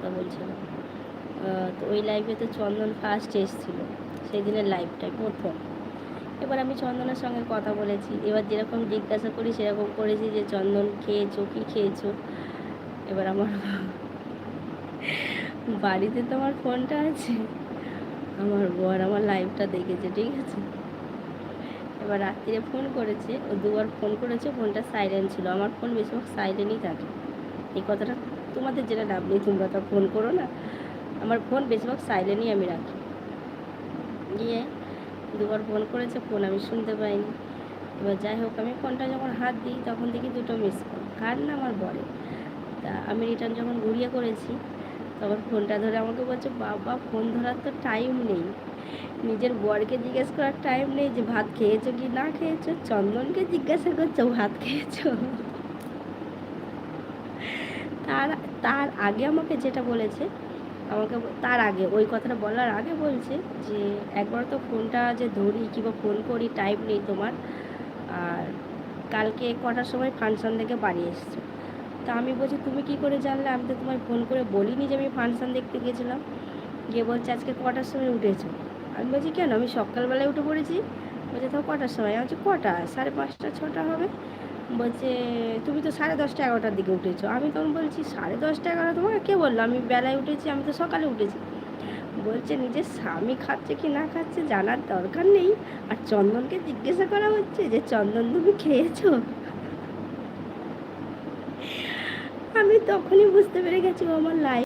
কথা বলছিলাম। তো ওই লাইভে তো চন্দন ফার্স্ট এসেছিলো, সেই দিনের লাইভটাই প্রথম। এবার আমি চন্দনের সঙ্গে কথা বলেছি, এবার যেরকম জিজ্ঞাসা করি সেরকম করেছি যে চন্দন খেয়েছো, কী খেয়েছো। এবার আমার বাড়িতে তো আমার ফোনটা আছে, আমার বর আমার লাইভটা দেখেছে, ঠিক আছে। এবার রাত্রিরে ফোন করেছে, ও দুবার ফোন করেছে, ফোনটা সাইলেন্ট ছিল। আমার ফোন বেশিরভাগ সাইলেন্টই থাকে, এই কথাটা তোমাদের যেটা ডাব নেই, তোমরা তো ফোন করো না। আমার ফোন বেশিরভাগ সাইলেন্টই আমি রাখি। গিয়ে দুবার ফোন করেছে, ফোন আমি শুনতে পাইনি। এবার যাই হোক, আমি ফোনটা যখন হাত দিই তখন দেখি 2টো মিস কল। কার না? আমার বরে। তা আমি রিটার্ন যখন ঘুরিয়ে করেছি তখন ফোনটা ধরে আমাকে বলছে, বাবা ফোন ধরার তো টাইম নেই, নিজের বরকে জিজ্ঞেস করার টাইম নেই যে ভাত খেয়েছো কি না খেয়েছো, চন্দনকে জিজ্ঞাসা করছো ভাত খেয়েছো। তার তার আগে আমাকে যেটা বলেছে, আমাকে তার আগে ওই কথাটা বলার আগে বলছে যে একবার তো ফোনটা যে ধরি কিংবা ফোন করি টাইম নেই তোমার, আর কালকে কটার সময় ফাংশন থেকে বাড়ি এসছো। তা আমি বলছি তুমি কি করে জানলে, আমি তো তোমায় ফোন করে বলিনি যে আমি ফাংশন দেখতে গেছিলাম। গিয়ে বলছে আজকে কটার সময় উঠেছো। আমি বলছি কেন, আমি সকালবেলায় উঠে পড়েছি। বলছে তো কটার সময়? আমি বলছি কটা, 5:30 6টা হবে। বলছে তুমি তো 10:30 11টার দিকে উঠেছো। আমি তখন বলছি 10:30 11টা তোমাকে কে বললো আমি বেলায় উঠেছি, আমি তো সকালে উঠেছি। বলছে নিজের স্বামী খাচ্ছে কি না খাচ্ছে জানার দরকার নেই, আর চন্দনকে জিজ্ঞাসা করা হচ্ছে যে চন্দন তুমি খেয়েছো। আমি তখনই বুঝতে পেরে গেছি ও আমার লাইফ